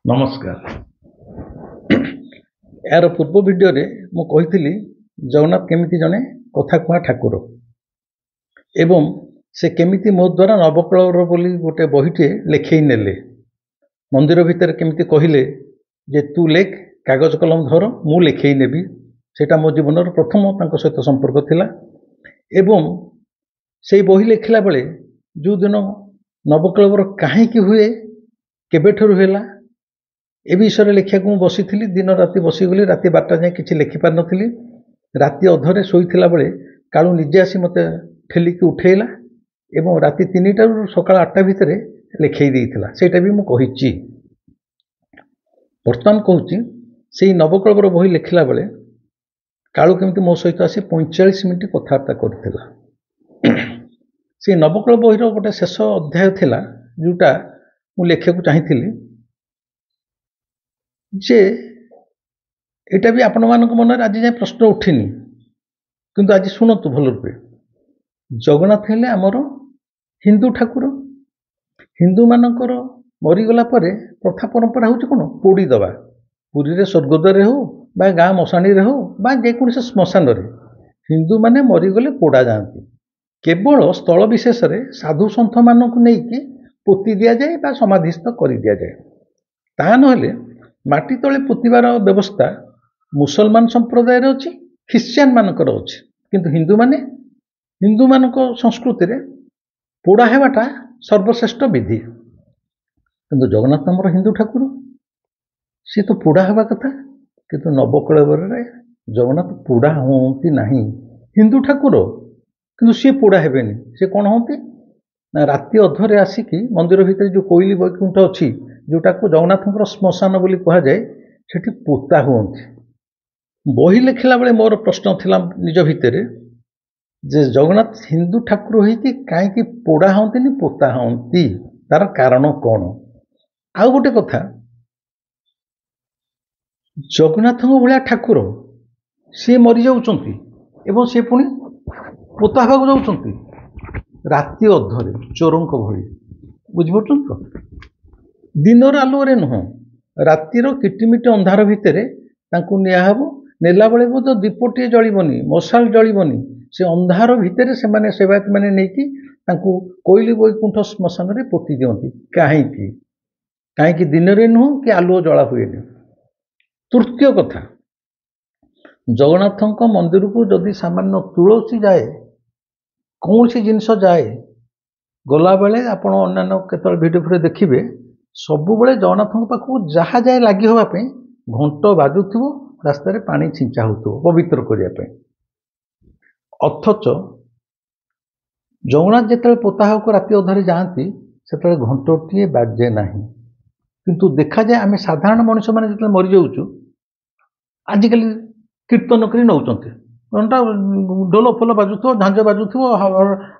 नमस्कार। यार पूर्व वीडियो रे मु कही जगन्नाथ केमिति जने कथा कुआ ठाकुर एवं से केमिति मो द्वारा नवकलवर बोली गोटे बहीटे लेखई नेले मंदिर भितर केमिति कहिले जे तू लेख कागज कलम धर मु लेखई नेबी सेटा मो जीवन प्रथम तांको सहित संपर्क थिला एवं से बही लेखिला बेले जो दिन नवकलवर कहीं हुए केबेठर होला ए विषय लिखा बसी दिन राति बसीगली राति 12टा जाए किसी लिखिपार नी राति अधरे शोला बेले कालू निजे आसी मत ठेलिकी उठेला एवं राति 3टा सकाल 8टा भितर लिखई देइथिला सेटा भी मु कहिछि। वर्तमान कहूँ से नवकलवर बही लिखिला बेले कालू केमिति मो सहित आसी 45 मिनिट कथबार्ता करथिला। से नवकलवर बहीर गोटे शेष अध्याय थिला जोटा मु लिखा चाहिए जे एटा भी आपण मान मन आज जाए प्रश्न उठिनी किंतु आज शुणु भल रूपे जगन्नाथ हेले आमर हिंदू ठाकुर हिंदू मानकर मरीगला प्रथा परंपरा हूँ कौन पोड़ी दबा पुरी रे स्वर्गद्वार हो बा गाँ मशाणी हो बा जेकोसी श्मशान रे हिंदू माने मरीगले पोड़ा जाती केवल स्थल विशेष साधु सन्थ मानक नहीं पोती दि जाए बा समाधिस्थ कर दि जाए ता नहेले माटी तले पोतीबार व्यवस्था मुसलमान संप्रदाय अच्छी ख्रिश्चियन मानकर अच्छी किंतु हिंदू मानक संस्कृति रे पोड़ा हेबाटा सर्वश्रेष्ठ विधि किंतु जगन्नाथ आमर हिंदू ठाकुर सी तो पोड़ा हेबा कथा किंतु नवकलवर रे जगन्नाथ पोड़ा होती नहीं हिंदू ठाकुर किंतु सी पोड़ा हेबेनी से कौन होती ना राति अधरे आसिकी मंदिर भितर जो कोइली वैकुंठ अच्छी जोटा को जगन्नाथ श्मशान बोली कह जाए सेठी पोता हुअंती। बही लिखिला बेले मोर प्रश्न थिला निज भितर जे जगन्नाथ हिंदू ठाकुर होइकी काईकी पोड़ा होंती पोता होंती तार कारण कौन। आउ गोटे कथा जगन्नाथ भाया ठाकुर सी मरी जाउचंती एवं सी पुणी पोता होगा जाउचंती राति अधरे चोरों भली बुझिपारुछन तो दिनर आलुरे नुह रातिर किटिमिटी अंधार भितर निहब नेला बेले बोध दीपटे जलबनी मशाल जलबनी से अंधार भितर से माने सेवायत मैंने नहीं कोइली वैकुंठ श्मशान रे पोती दियंती कहीं दिन रे नुह कि आलुओ जला हुए। तृतीय कथा जगन्नाथ मंदिर को जदि सामान्य तुलसी जाए कौन सी जिनस जाए गला बेले आपण अन्य केतल भिडियो फिर देखिए सबु बेले जगन्नाथ पाखु जहाँ जाए लगी होगापी घंट बाजुव रास्तार पानी छिंचा हो पवित्र करने अथच जगन्नाथ जिते पोता को राति अधरे जाती से घंटटे बाजे ना किंतु देखा जाए आम साधारण मनुष्य मैंने जो मरी जाऊँ आजिकल कीर्तन कर नौ घंटा ढोल फुल बाजुव झांझ बाजुव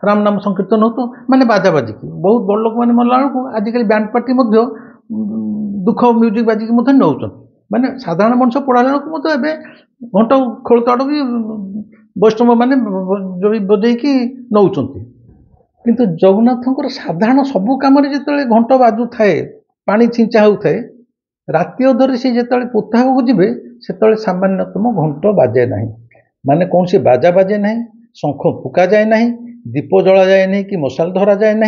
राम नाम संकीर्तन हो माने बाजा बाजिकी बहुत बड़ लोक मैंने मरला बेलू आजिकल बैंड पार्टी दुख म्यूजिक बाजिकी नौ माने साधारण मनुष्य पढ़ा बेलू घंटा खोलताड़ भी वैष्णव मैंने जो बजेकी नौ किंतु जगन्नाथ साधारण सबू कम जो घंट बाजू थाए पानी छिंचा होता राति अधरे सी जो पोता को जी से सामान्यतम घंट बाजे ना माने कौन सी बाजा बाजे ना शंख फुका जाए ना दीप जला जाए नहीं कि मशाल धरा जाए ना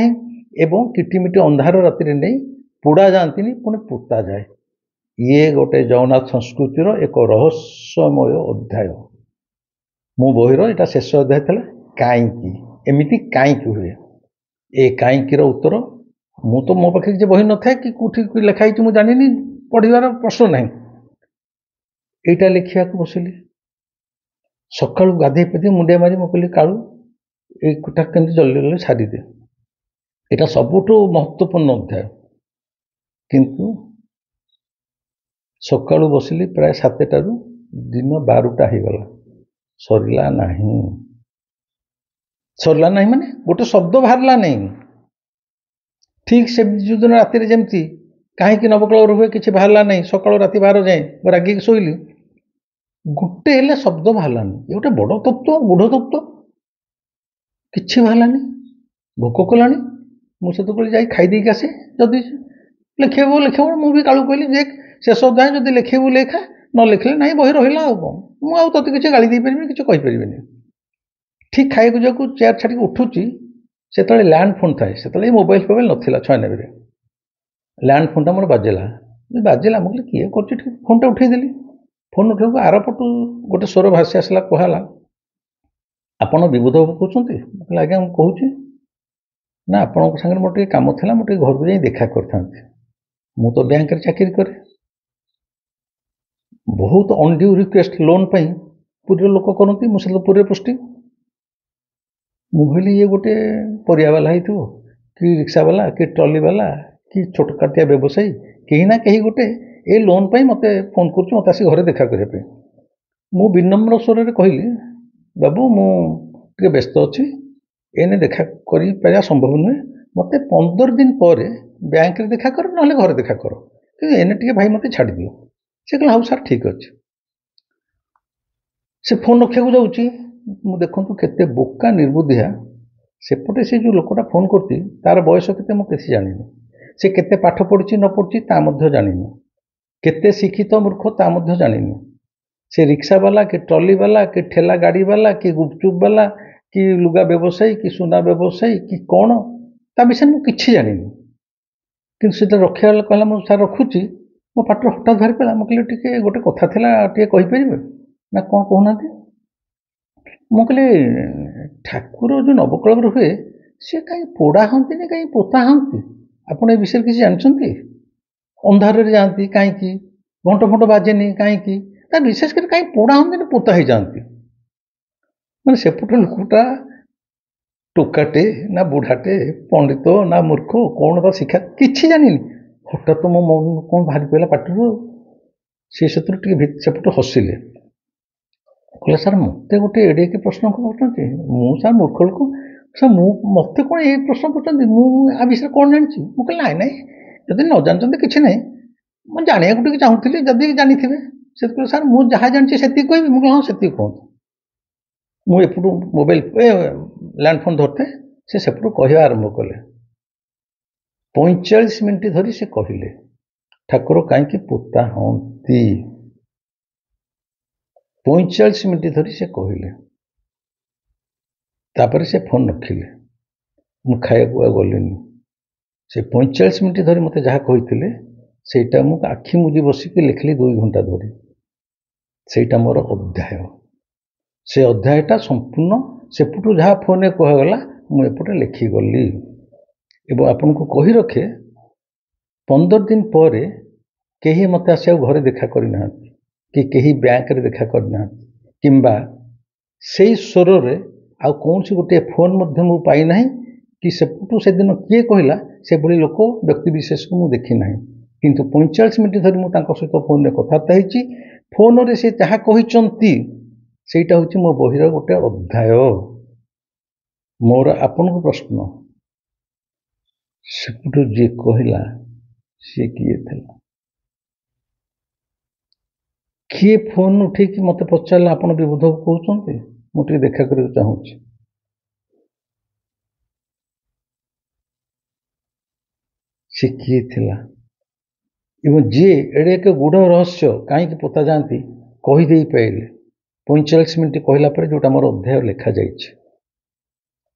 एवं किटिमिटी अंधार राति नहीं पोड़ा जाती पुणी पोता जाए ये गोटे जगन्नाथ संस्कृतिर एक रहस्यमय अध्याय मो बहीर यहाँ शेष अध्याय था कहीं एमती कहीं हुए ए कहीं उत्तर मु तो मो पाखे जे बही न था कि कौटी लिखाई मुझे जानी पढ़ार प्रश्न ना यहाँ लिखा बसिली सका गाधे पाधे मुंडिया मारी मैं कहली कालू यटा केमती जल्दी जल्दी सारीदे यहाँ सबुठ महत्वपूर्ण अध्याय किंतु सका बसिली प्राय 7टारू दिन 12टा हो गला सरला ना माने गोटे शब्द बाहरला नहीं ठीक से जो दिन राति जमती कहीं नवकलवर हुए किसी बाहरला नहीं सका राति 12 जाए रागिक शोली गोटे हेले शब्द बाहरलानी ये गोटे बड़ तत्व गूढ़ तत्व किसी बाहरलानी भोक कलानी मुझे जा खाईदेक आसे जदि ଲେଖେଇବୁ ଲେଖେଇବୁ ମୁଁ ବି କାଳୁ କହିଲି ଯେ ଶେଷ ଅଧ୍ୟାୟ ଯଦି ଲେଖେଇବୁ ଲେଖା ନ ଲେଖିଲେ ନାହିଁ ବହି ରହିଲା ଆଉ କ'ଣ ମୁଁ ଆଉ ତୋତେ କିଛି ଗାଳି ଦେଇପାରିବିନି କିଛି କହିପାରିବିନି। ଠିକ୍ ଖାଇବାକୁ ଯିବାକୁ ଚେୟାର ଛାଡ଼ିକି ଉଠୁଛି ସେତେବେଳେ ଲ୍ୟାଣ୍ଡ ଫୋନ୍ ଥାଏ ସେତେବେଳେ ମୋବାଇଲ ଫୋବାଇଲ ନଥିଲା 96ରେ ଲ୍ୟାଣ୍ଡ ଫୋନ୍ଟା ମୋର ବାଜିଲା ମୁଁ କହିଲି କିଏ କରୁଛି ଟିକେ ଫୋନ୍ଟା ଉଠେଇଦେଲି ଫୋନ୍ ଉଠେଇବାକୁ ଆରପଟୁ ଗୋଟେ ସ୍ୱର ଭାସି ଆସିଲା କୁହାହେଲା ଆପଣ ବିବୁଧ ବାବୁ କହୁଛନ୍ତି? ମୁଁ କହିଲି ଆଜ୍ଞା ମୁଁ କହୁଛି। ନା ଆପଣଙ୍କ ସାଙ୍ଗରେ ମୋର ଟିକେ କାମ ଥିଲା ମୁଁ ଟିକେ ଘରକୁ ଯାଇ ଦେଖା କରିଥାନ୍ତି। ମୁଁ ତ ବ୍ୟାଙ୍କରେ ଚାକିରି କରେ ବହୁତ ଅନଡ୍ୟୁ ରିକ୍ୱେଷ୍ଟ ଲୋନ୍ ପାଇଁ ପୁରୀର ଲୋକ କରନ୍ତି ମୁଁ ସେତେବେଳେ ପୁରୀରେ ପୋଷ୍ଟିଂ। ମୁଁ ଭାବିଲି ଇଏ ଗୋଟେ ପରିବାବାଲା ହେଇଥିବ କି ରିକ୍ସାବାଲା କି ଟ୍ରଲିବାଲା କି ଛୋଟକାଟିଆ ବ୍ୟବସାୟୀ କେହି ନା କେହି ଗୋଟେ ଏ ଲୋନ୍ ପାଇଁ ମୋତେ ଫୋନ୍ କରୁଛି ମୋତେ ଆସି ଘରେ ଦେଖା କରିବା ପାଇଁ। ମୁଁ ବିନମ୍ର ସ୍ୱରରେ କହିଲି ବାବୁ ମୁଁ ଟିକେ ବ୍ୟସ୍ତ ଅଛି ଏନେ ଦେଖା କରିପାରିବା ସମ୍ଭବ ନୁହେଁ ମୋତେ 15 ଦିନ ପରେ ବ୍ୟାଙ୍କରେ ଦେଖା କର ନହେଲେ ଘରେ ଦେଖା କର କିନ୍ତୁ ଏନେ ଟିକେ ଭାଇ ମୋତେ ଛାଡ଼ିଦିଅ। ସେ କହିଲେ ହଉ ସାର୍ ଠିକ୍ ଅଛି। ସେ ଫୋନ୍ ରଖିବାକୁ ଯାଉଛି ମୁଁ ଦେଖନ୍ତୁ କେତେ ବୋକା ନିର୍ବୁଦ୍ଧିଆ ସେପଟେ ସେ ଯେଉଁ ଲୋକଟା ଫୋନ୍ କରୁଛି ତାର ବୟସ କେତେ ମୁଁ କିଛି ଜାଣିନି ସେ କେତେ ପାଠ ପଢ଼ିଛି ନ ପଢ଼ିଛି ତା ମଧ୍ୟ ଜାଣିନି କେତେ ଶିକ୍ଷିତ ମୂର୍ଖ ତା ମଧ୍ୟ ଜାଣିନି ସେ ରିକ୍ସାବାଲା କି ଟ୍ରଲିବାଲା କି ଠେଲା ଗାଡ଼ିବାଲା କି ଗୁପଚୁପ୍ ବାଲା କି ଲୁଗା ବ୍ୟବସାୟୀ କି ସୁନା ବ୍ୟବସାୟୀ କି କ'ଣ ତା ବିଷୟରେ ମୁଁ କିଛି ଜାଣିନି କିନ୍ତୁ ସେଟା ରଖିବା ବେଳେ କହିଲା ମୁଁ ସାର୍ ରଖୁଛି ମୋ ପାଟିରେ ହଠାତ୍ ବାହାରି ପଡ଼ିଲା ମୁଁ କହିଲି ଟିକେ ଗୋଟେ କଥା ଥିଲା ଟିକେ କହିପାରିବେ ନା କ'ଣ କହୁନାହାନ୍ତି। ମୁଁ କହିଲି ଠାକୁର ଯେଉଁ ନବକଳେବର ହୁଏ ସେ କାହିଁ ପୋଡ଼ା ହଅନ୍ତିନି କାହିଁ ପୋତା ହଅନ୍ତି ଆପଣ ଏ ବିଷୟରେ କିଛି ଜାଣିଛନ୍ତି? ଅନ୍ଧାରରେ ଯାଆନ୍ତି କାହିଁକି ଘଣ୍ଟ ଫଣ୍ଟ ବାଜେନି କାହିଁକି ତା ବିଶେଷ କରି କାହିଁ ପୋଡ଼ା ହଅନ୍ତିନି ପୋତା ହେଇଯାଆନ୍ତି। ମାନେ ସେପଟେ ଲୋକଟା ଟୋକାଟେ ନା ବୁଢ଼ାଟେ ପଣ୍ଡିତ ନା ମୂର୍ଖ କ'ଣ ତା ଶିକ୍ଷା କିଛି ଜାଣିନି ହଠାତ୍ ମୋ ମନ କ'ଣ ବାହାରି ପଡ଼ିଲା ପାଟିରୁ ସେ ସେଥିରୁ ଟିକେ ସେପଟୁ ହସିଲେ କହିଲେ ସାର୍ ମୋତେ ଗୋଟେ ଏଡ଼େଇକି ପ୍ରଶ୍ନ କରୁଛନ୍ତି ମୁଁ ସାର୍ ମୂର୍ଖ ଲୋକ ସାର୍ ମୁଁ ମୋତେ କ'ଣ ଏଇ ପ୍ରଶ୍ନ କରୁଛନ୍ତି ମୁଁ ଆ ବିଷୟରେ କ'ଣ ଜାଣିଛି ମୁଁ କହିଲି ନାଇଁ ନାଇଁ ଯଦି ନ ଜାଣିଛନ୍ତି କିଛି ନାହିଁ ମୁଁ ଜାଣିବାକୁ ଟିକେ ଚାହୁଁଥିଲି ଯଦି ଜାଣିଥିବେ ସେଥିପାଇଁ ସାର୍ ମୁଁ ଯାହା ଜାଣିଛି ସେତିକି କହିବି ମୁଁ କହିଲି ହଁ ସେତିକି କୁହନ୍ତୁ। ମୁଁ ଏପଟୁ ମୋବାଇଲ ଲ୍ୟାଣ୍ଡ ଫୋନ୍ ଧରିତେ ସେ ସେପଟୁ କହିବା ଆରମ୍ଭ କଲେ 45 ମିନିଟ୍ ଧରି ସେ କହିଲେ ଠାକୁର କାହିଁକି ପୋତା ହଅନ୍ତି 45 ମିନିଟ୍ ଧରି ସେ କହିଲେ ତାପରେ ସେ ଫୋନ୍ ରଖିଲେ ମୁଁ ଖାଇବାକୁ ଆଉ ଗଲିନି ସେ 45 ମିନିଟ୍ ଧରି ମୋତେ ଯାହା କହିଥିଲେ ସେଇଟା ମୁଁ ଆଖି ମୁଜି ବସିକି ଲେଖିଲି 2 ଘଣ୍ଟା ଧରି ସେଇଟା ମୋର ଅଧ୍ୟାୟ ସେ ଅଧ୍ୟାୟଟା ସମ୍ପୂର୍ଣ୍ଣ ସେପଟୁ ଯାହା ଫୋନ୍ରେ କୁହାଗଲା ମୁଁ ଏପଟେ ଲେଖିଗଲି ଏବଂ ଆପଣଙ୍କୁ କହି ରଖେ 15 ଦିନ ପରେ କେହି ମୋତେ ଆସି ଆଉ ଘରେ ଦେଖା କରିନାହାନ୍ତି କି କେହି ବ୍ୟାଙ୍କରେ ଦେଖା କରିନାହାନ୍ତି କିମ୍ବା ସେଇ ସ୍ୱରରେ ଆଉ କୌଣସି ଗୋଟିଏ ଫୋନ୍ ମଧ୍ୟ ମୁଁ ପାଇନାହିଁ କି ସେପଟୁ ସେଦିନ କିଏ କହିଲା ସେଭଳି ଲୋକ ବ୍ୟକ୍ତିବିଶେଷକୁ ମୁଁ ଦେଖି ନାହିଁ କିନ୍ତୁ 45 ମିନିଟ୍ ଧରି ମୁଁ ତାଙ୍କ ସହିତ ଫୋନ୍ରେ କଥାବାର୍ତ୍ତା ହେଇଛି ଫୋନ୍ରେ ସେ ଯାହା କହିଛନ୍ତି ସେଇଟା ହେଉଛି ମୋ ବହିର ଗୋଟେ ଅଧ୍ୟାୟ। ମୋର ଆପଣଙ୍କୁ ପ୍ରଶ୍ନ ସେପଟୁ ଯିଏ କହିଲା ସିଏ କିଏ ଥିଲା କିଏ ଫୋନ୍ ଉଠେଇକି ମୋତେ ପଚାରିଲା ଆପଣ ବିବୁଧ କହୁଛନ୍ତି ମୁଁ ଟିକେ ଦେଖା କରିବାକୁ ଚାହୁଁଛି ସେ କିଏ ଥିଲା ଏବଂ ଯିଏ ଏଡ଼େ ଏକ ଗୂଢ଼ ରହସ୍ୟ କାହିଁକି ପୋତା ଯାଆନ୍ତି କହିଦେଇ ପାରିଲେ 45 ମିନିଟ୍ କହିଲା ପରେ ଯେଉଁଟା ମୋର ଅଧ୍ୟାୟ ଲେଖାଯାଇଛି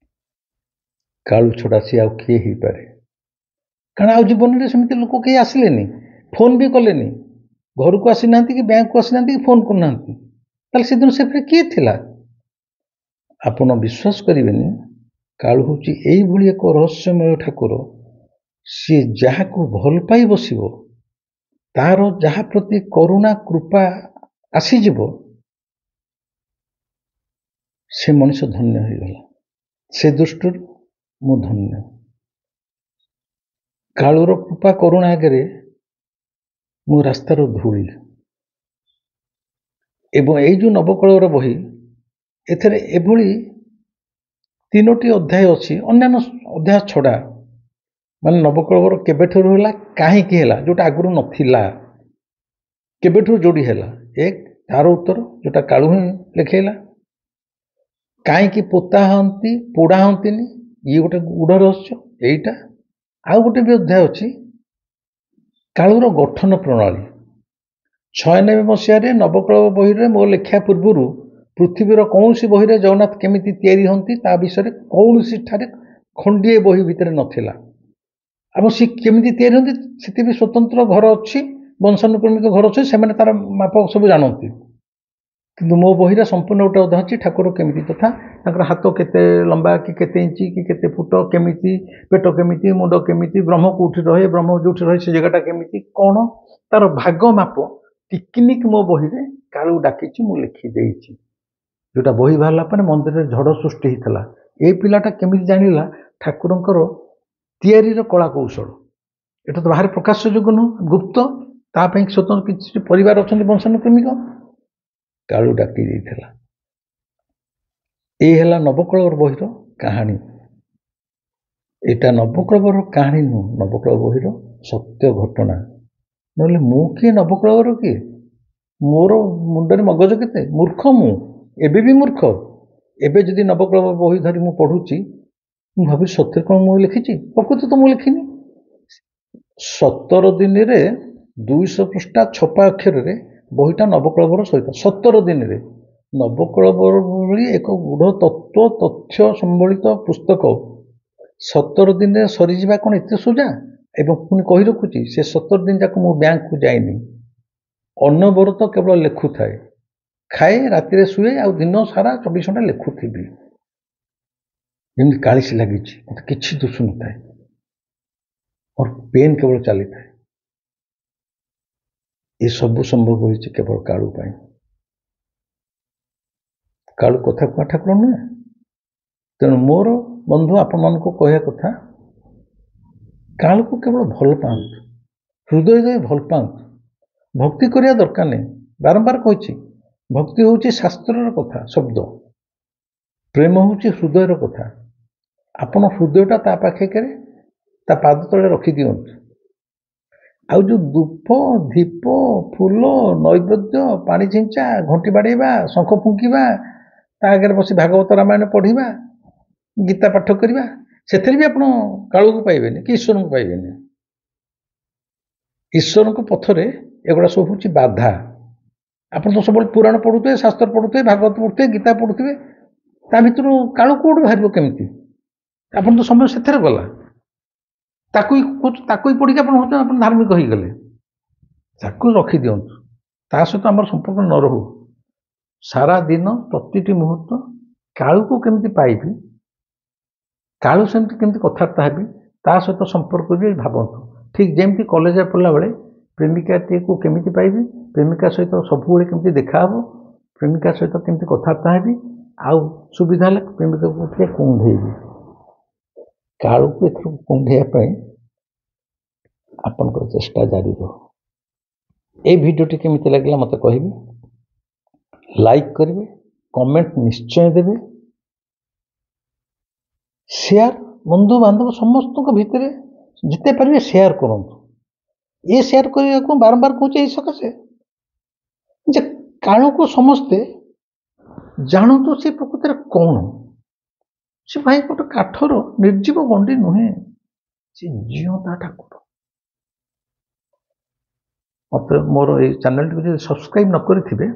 କାଳୁ ଛଡ଼ା ସିଏ ଆଉ କିଏ ହେଇପାରେ କାରଣ ଆଉ ଜୀବନରେ ସେମିତି ଲୋକ କେହି ଆସିଲେନି ଫୋନ୍ ବି କଲେନି ଘରକୁ ଆସିନାହାନ୍ତି କି ବ୍ୟାଙ୍କକୁ ଆସିନାହାନ୍ତି କି ଫୋନ୍ କରୁନାହାନ୍ତି ତାହେଲେ ସେଦିନ ସେପଟେ କିଏ ଥିଲା ଆପଣ ବିଶ୍ୱାସ କରିବେନି କାଳୁ ହେଉଛି ଏଇଭଳି ଏକ ରହସ୍ୟମୟ ଠାକୁର ସିଏ ଯାହାକୁ ଭଲ ପାଇ ବସିବ ତାର ଯାହା ପ୍ରତି କରୁଣା କୃପା ଆସିଯିବ ସେ ମଣିଷ ଧନ୍ୟ ହେଇଗଲା ସେ ଦୃଷ୍ଟିରୁ ମୁଁ ଧନ୍ୟ କାଳୁର କୃପା କରୁଣା ଆଗରେ ମୁଁ ରାସ୍ତାର ଧୂଳି ଏବଂ ଏଇ ଯେଉଁ ନବକଳେବର ବହି ଏଥିରେ ଏଭଳି 3ଟି ଅଧ୍ୟାୟ ଅଛି ଅନ୍ୟାନ୍ୟ ଅଧ୍ୟାୟ ଛଡ଼ା ମାନେ ନବକଳେବର କେବେଠାରୁ ହେଲା କାହିଁକି ହେଲା ଯେଉଁଟା ଆଗରୁ ନଥିଲା କେବେଠାରୁ ଯୋଡ଼ି ହେଲା ତାର ଉତ୍ତର ଯେଉଁଟା କାଳୁ ହିଁ ଲେଖେଇଲା କାହିଁକି ପୋତା ହଅନ୍ତି ପୋଡ଼ା ହଅନ୍ତିନି ଇଏ ଗୋଟେ ଗୂଢ଼ ରହସ୍ୟ ଏଇଟା ଆଉ ଗୋଟେ ବି ଅଧ୍ୟାୟ ଅଛି କାଳୁର ଗଠନ ପ୍ରଣାଳୀ 96 ମସିହାରେ ନବକଳେବର ବହିରେ ମୋ ଲେଖିବା ପୂର୍ବରୁ ପୃଥିବୀର କୌଣସି ବହିରେ ଜଗନ୍ନାଥ କେମିତି ତିଆରି ହୁଅନ୍ତି ତା ବିଷୟରେ କୌଣସିଠାରେ ଖଣ୍ଡିଏ ବହି ଭିତରେ ନଥିଲା। ଏବଂ ସେ କେମିତି ତିଆରି ହୁଅନ୍ତି ସେଥିପାଇଁ ସ୍ୱତନ୍ତ୍ର ଘର ଅଛି, ବଂଶାନୁକ୍ରମିକ ଘର ଅଛି, ସେମାନେ ତାର ମାପ ସବୁ ଜାଣନ୍ତି। କିନ୍ତୁ ମୋ ବହିରେ ସମ୍ପୂର୍ଣ୍ଣ ଗୋଟେ ଅଧା ଅଛି ଠାକୁର କେମିତି ତଥା ତାଙ୍କର ହାତ କେତେ ଲମ୍ବା କି କେତେ ଇଞ୍ଚି କି କେତେ ଫୁଟ, କେମିତି ପେଟ, କେମିତି ମୁଣ୍ଡ, କେମିତି ବ୍ରହ୍ମ କୋଉଠି ରହେ, ବ୍ରହ୍ମ ଯୋଉଠି ରହେ ସେ ଜାଗାଟା କେମିତି କ'ଣ ତାର ଭାଗ ମାପ ଟିକିନିକ୍ ମୋ ବହିରେ କାଳୁ ଡାକିଛି, ମୁଁ ଲେଖିଦେଇଛି। ଯୋଉଟା ବହି ବାହାରିଲା ପରେ ମନ୍ଦିରରେ ଝଡ଼ ସୃଷ୍ଟି ହେଇଥିଲା। ଏଇ ପିଲାଟା କେମିତି ଜାଣିଲା ଠାକୁରଙ୍କର ତିଆରିର କଳା କୌଶଳ? ଏଟା ତ ବାହାରେ ପ୍ରକାଶ ଯୋଗ୍ୟ ନୁହଁ, ଗୁପ୍ତ। ତା ପାଇଁ ସ୍ୱତନ୍ତ୍ର କିଛି ପରିବାର ଅଛନ୍ତି ବଂଶାନୁକ୍ରମିକ, କାଳୁ ଡାକି ଦେଇଥିଲା। ଏଇ ହେଲା ନବକଳେବର ବହିର କାହାଣୀ। ଏଇଟା ନବକଳେବର କାହାଣୀ ନୁହଁ, ନବକଳେବର ବହିର ସତ୍ୟ ଘଟଣା। ନହେଲେ ମୁଁ କିଏ, ନବକଳେବର କିଏ? ମୋର ମୁଣ୍ଡରେ ମଗଜ କେତେ? ମୂର୍ଖ ମୁଁ, ଏବେ ବି ମୂର୍ଖ। ଏବେ ଯଦି ନବକଳେବର ବହି ଧରି ମୁଁ ପଢୁଛି, ମୁଁ ଭାବୁଛି ସତ୍ୟରେ କ'ଣ ମୁଁ ଲେଖିଛି? ପ୍ରକୃତ ତ ମୁଁ ଲେଖିନି। 17 ଦିନରେ 200 ପୃଷ୍ଠା ଛପା ଅକ୍ଷରରେ ବହିଟା ନବକଳେବର ସହିତ 17 ଦିନରେ ନବକଳେବର ଭଳି ଏକ ଗୂଢ଼ ତତ୍ତ୍ୱ ତଥ୍ୟ ସମ୍ବଳିତ ପୁସ୍ତକ 17 ଦିନରେ ସରିଯିବା କ'ଣ ଏତେ ସୋଜା? ଏବଂ ପୁଣି କହି ରଖୁଛି ସେ 17 ଦିନ ଯାକ ମୁଁ ବ୍ୟାଙ୍କକୁ ଯାଇନି, ଅନବରତ କେବଳ ଲେଖୁଥାଏ, ଖାଏ, ରାତିରେ ଶୁଏ, ଆଉ ଦିନ ସାରା 24 ଘଣ୍ଟା ଲେଖୁଥିବି। ଯେମିତି କାଳିସି ଲାଗିଛି, ମୋତେ କିଛି ଦୁଶୁନଥାଏ, ମୋର ପେନ୍ କେବଳ ଚାଲିଥାଏ। ଏସବୁ ସମ୍ଭବ ହୋଇଛି କେବଳ କାଳୁ ପାଇଁ। କାଳୁ କଥା କୁହା ଠାକୁର ନୁହେଁ। ତେଣୁ ମୋର ବନ୍ଧୁ ଆପଣମାନଙ୍କୁ କହିବା କଥା, କାଳୁକୁ କେବଳ ଭଲ ପାଆନ୍ତୁ, ହୃଦୟ ଦେଇ ଭଲ ପାଆନ୍ତୁ, ଭକ୍ତି କରିବା ଦରକାର ନାହିଁ। ବାରମ୍ବାର କହିଛି, ଭକ୍ତି ହେଉଛି ଶାସ୍ତ୍ରର କଥା ଶବ୍ଦ, ପ୍ରେମ ହେଉଛି ହୃଦୟର କଥା। ଆପଣ ହୃଦୟଟା ତା ପାଖରେ ତା ପାଦ ତଳେ ରଖିଦିଅନ୍ତୁ। ଆଉ ଯେଉଁ ଧୂପ, ଦୀପ, ଫୁଲ, ନୈବେଦ୍ୟ, ପାଣି ଛିଞ୍ଚା, ଘଣ୍ଟି ବାଡ଼େଇବା, ଶଙ୍ଖ ଫୁଙ୍କିବା, ତା ଆଗରେ ବସି ଭାଗବତ ରାମାୟଣ ପଢ଼ିବା, ଗୀତା ପାଠ କରିବା, ସେଥିରେ ବି ଆପଣ କାଳୁକୁ ପାଇବେନି କି ଈଶ୍ୱରଙ୍କୁ ପାଇବେନି। ଈଶ୍ୱରଙ୍କ ପଥରେ ଏଗୁଡ଼ା ସବୁ ହେଉଛି ବାଧା। ଆପଣ ତ ସବୁବେଳେ ପୁରାଣ ପଢ଼ୁଥିବେ, ଶାସ୍ତ୍ର ପଢ଼ୁଥିବେ, ଭାଗବତ ପଢ଼ୁଥିବେ, ଗୀତା ପଢ଼ୁଥିବେ, ତା ଭିତରୁ କାଳୁ କୋଉଠୁ ବାହାରିବ କେମିତି? ଆପଣ ତ ସମୟ ସେଥିରେ ଗଲା। ତାକୁ ପଢ଼ିକି ଆପଣ ହେଉଛନ୍ତି ଆପଣ ଧାର୍ମିକ ହେଇଗଲେ। ତାକୁ ରଖିଦିଅନ୍ତୁ, ତା ସହିତ ଆମର ସମ୍ପର୍କ ନ ରହୁ। ସାରା ଦିନ ପ୍ରତିଟି ମୁହୂର୍ତ୍ତ କାଳୁକୁ କେମିତି ପାଇବି, କାଳୁ ସେମିତି କେମିତି କଥାବାର୍ତ୍ତା ହେବି, ତା ସହିତ ସମ୍ପର୍କ ବି ଭାବନ୍ତୁ। ଠିକ୍ ଯେମିତି କଲେଜରେ ପଢ଼ିଲା ବେଳେ ପ୍ରେମିକାଟିକୁ କେମିତି ପାଇବି, ପ୍ରେମିକା ସହିତ ସବୁବେଳେ କେମିତି ଦେଖାହେବ, ପ୍ରେମିକା ସହିତ କେମିତି କଥାବାର୍ତ୍ତା ହେବି, ଆଉ ସୁବିଧା ହେଲେ ପ୍ରେମିକାକୁ ଟିକେ କୁଣ୍ଢେଇବି। କାଳୁକୁ ଏଥର କୁଣ୍ଢେଇବା ପାଇଁ ଆପଣଙ୍କର ଚେଷ୍ଟା ଜାରି ରହୁ। এই ভিডিওটি কেମିତି ଲାଗିଲା ମୋତେ କହିବେ, ଲାଇକ୍ କରିବେ, କମେଣ୍ଟ ନିଶ୍ଚୟ ଦେବେ, ସେୟାର ବନ୍ଧୁବାନ୍ଧବ ସମସ୍ତଙ୍କ ଭିତରେ ଯେତେ ପାରିବେ ସେୟାର କରନ୍ତୁ। ଏ ସେୟାର କରିବାକୁ ବାରମ୍ବାର କହୁଛି ଏଇ ସକାଶେ ଯେ କାଳୁକୁ ସମସ୍ତେ ଜାଣନ୍ତୁ ସେ ପ୍ରକୃତରେ କ'ଣ। ସେ ଭାଇ ଗୋଟେ କାଠର ନିର୍ଜୀବ ଗଣ୍ଡି ନୁହେଁ, ସେ ଜିଅନ୍ତା ଠାକୁର। ମୋତେ ମୋର ଏଇ ଚ୍ୟାନେଲଟିକୁ ଯଦି ସବସ୍କ୍ରାଇବ୍ ନ କରିଥିବେ,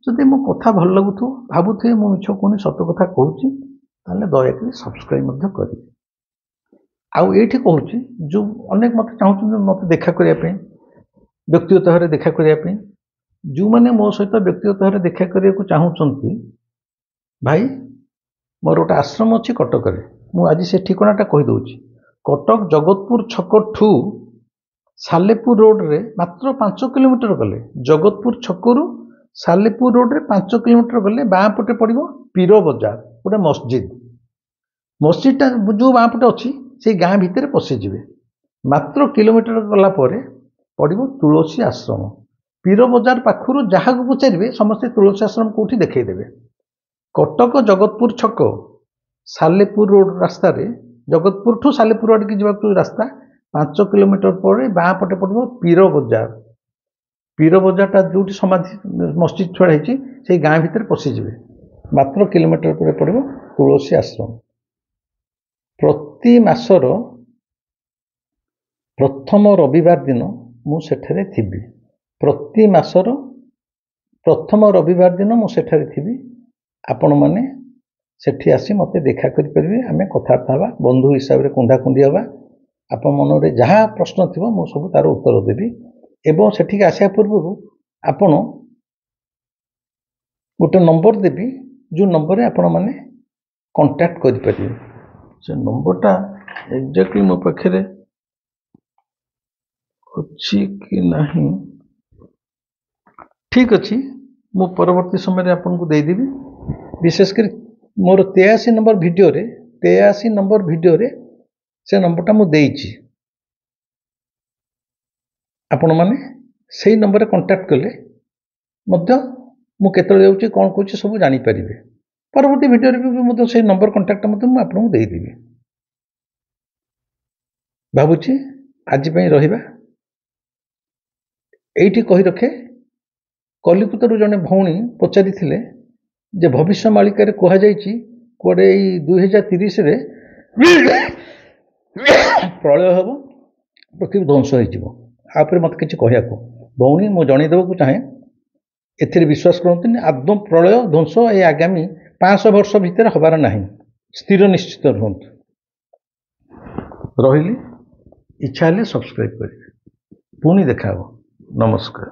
ଯଦି ମୋ କଥା ଭଲ ଲାଗୁଥିବ, ଭାବୁଥିବେ ମୁଁ ମିଛ କହୁନି ସତ କଥା କହୁଛି, ତାହେଲେ ଦୟାକରି ସବସ୍କ୍ରାଇବ୍ ମଧ୍ୟ କରିବେ। ଆଉ ଏଇଠି କହୁଛି, ଯେଉଁ ଅନେକ ମୋତେ ଚାହୁଁଛନ୍ତି ମୋତେ ଦେଖା କରିବା ପାଇଁ, ବ୍ୟକ୍ତିଗତ ଭାବରେ ଦେଖା କରିବା ପାଇଁ, ଯେଉଁମାନେ ମୋ ସହିତ ବ୍ୟକ୍ତିଗତ ଭାବରେ ଦେଖା କରିବାକୁ ଚାହୁଁଛନ୍ତି, ଭାଇ ମୋର ଗୋଟେ ଆଶ୍ରମ ଅଛି କଟକରେ। ମୁଁ ଆଜି ସେ ଠିକଣାଟା କହିଦେଉଛି। କଟକ ଜଗତପୁର ଛକଠୁ ସାଲେପୁର ରୋଡ଼ରେ ମାତ୍ର 5 କିଲୋମିଟର ଗଲେ, ଜଗତପୁର ଛକରୁ ସାଲେପୁର ରୋଡ଼ରେ 5 କିଲୋମିଟର ଗଲେ ବାଁ ପଟେ ପଡ଼ିବ ପୀର ବଜାର, ଗୋଟେ ମସଜିଦ୍। ମସଜିଦଟା ଯେଉଁ ବାଁ ପଟେ ଅଛି ସେଇ ଗାଁ ଭିତରେ ପଶିଯିବେ। ମାତ୍ର କିଲୋମିଟର ଗଲା ପରେ ପଡ଼ିବ ତୁଳସୀ ଆଶ୍ରମ। ପୀର ବଜାର ପାଖରୁ ଯାହାକୁ ପଚାରିବେ ସମସ୍ତେ ତୁଳସୀ ଆଶ୍ରମ କେଉଁଠି ଦେଖେଇଦେବେ। କଟକ ଜଗତପୁର ଛକ ସାଲେପୁର ରୋଡ଼ ରାସ୍ତାରେ, ଜଗତପୁରଠୁ ସାଲେପୁର ଆଡ଼ିକି ଯିବାକୁ ରାସ୍ତା, 5 କିଲୋମିଟର ପରେ ବାଁ ପଟେ ପଡ଼ିବ ପୀର ବଜାର। ପୀର ବଜାରଟା ଯେଉଁଠି ସମାଧି ମସଜିଦ୍ ଛଡ଼ା ହେଇଛି ସେଇ ଗାଁ ଭିତରେ ପଶିଯିବେ। ମାତ୍ର କିଲୋମିଟର ପରେ ପଡ଼ିବ ତୁଳସୀ ଆଶ୍ରମ। ପ୍ରତି ମାସର ପ୍ରଥମ ରବିବାର ଦିନ ମୁଁ ସେଠାରେ ଥିବି। ପ୍ରତି ମାସର ପ୍ରଥମ ରବିବାର ଦିନ ମୁଁ ସେଠାରେ ଥିବି। ଆପଣମାନେ ସେଠି ଆସି ମୋତେ ଦେଖା କରିପାରିବେ। ଆମେ କଥାବାର୍ତ୍ତା ହେବା, ବନ୍ଧୁ ହିସାବରେ କୁଣ୍ଢାକୁଣ୍ଢି ହେବା। ଆପଣ ମନରେ ଯାହା ପ୍ରଶ୍ନ ଥିବ ମୁଁ ସବୁ ତାର ଉତ୍ତର ଦେବି। ଏବଂ ସେଠିକି ଆସିବା ପୂର୍ବରୁ ଆପଣ ଗୋଟେ ନମ୍ବର ଦେବି, ଯେଉଁ ନମ୍ବରରେ ଆପଣମାନେ କଣ୍ଟାକ୍ଟ କରିପାରିବେ। ସେ ନମ୍ବରଟା ଏକ୍ଜାକ୍ଟଲି ମୋ ପାଖରେ ଅଛି କି ନାହିଁ, ଠିକ୍ ଅଛି, ମୁଁ ପରବର୍ତ୍ତୀ ସମୟରେ ଆପଣଙ୍କୁ ଦେଇଦେବି। ବିଶେଷ କରି ମୋର 83 ନମ୍ବର ଭିଡ଼ିଓରେ ସେ ନମ୍ବରଟା ମୁଁ ଦେଇଛି। ଆପଣମାନେ ସେଇ ନମ୍ବରରେ କଣ୍ଟାକ୍ଟ କଲେ ମଧ୍ୟ ମୁଁ କେତେବେଳେ ଯାଉଛି, କ'ଣ କହୁଛି ସବୁ ଜାଣିପାରିବେ। ପରବର୍ତ୍ତୀ ଭିଡ଼ିଓରେ ବି ମଧ୍ୟ ସେଇ ନମ୍ବର କଣ୍ଟାକ୍ଟ ମଧ୍ୟ ମୁଁ ଆପଣଙ୍କୁ ଦେଇଦେବି। ଭାବୁଛି ଆଜି ପାଇଁ ରହିବା ଏଇଠି କହି ରଖେ। କଲିକତାରୁ ଜଣେ ଭଉଣୀ ପଚାରିଥିଲେ ଯେ ଭବିଷ୍ୟମାଳିକାରେ କୁହାଯାଇଛି କୁଆଡ଼େ ଏଇ 2030ରେ ପ୍ରଳୟ ହେବ, ପୃଥିବୀ ଧ୍ୱଂସ ହୋଇଯିବ। ଆ ଉପରେ ମୋତେ କିଛି କହିବାକୁ ଭଉଣୀ ମୁଁ ଜଣେଇଦେବାକୁ ଚାହେଁ, ଏଥିରେ ବିଶ୍ୱାସ କରନ୍ତୁନି। ଆଦୌ ପ୍ରଳୟ ଧ୍ୱଂସ ଏ ଆଗାମୀ 500 ବର୍ଷ ଭିତରେ ହେବାର ନାହିଁ। ସ୍ଥିର ନିଶ୍ଚିତ ରୁହନ୍ତୁ। ରହିଲି। ଇଚ୍ଛା ହେଲେ ସବସ୍କ୍ରାଇବ୍ କରିବେ। ପୁଣି ଦେଖା ହେବ। ନମସ୍କାର।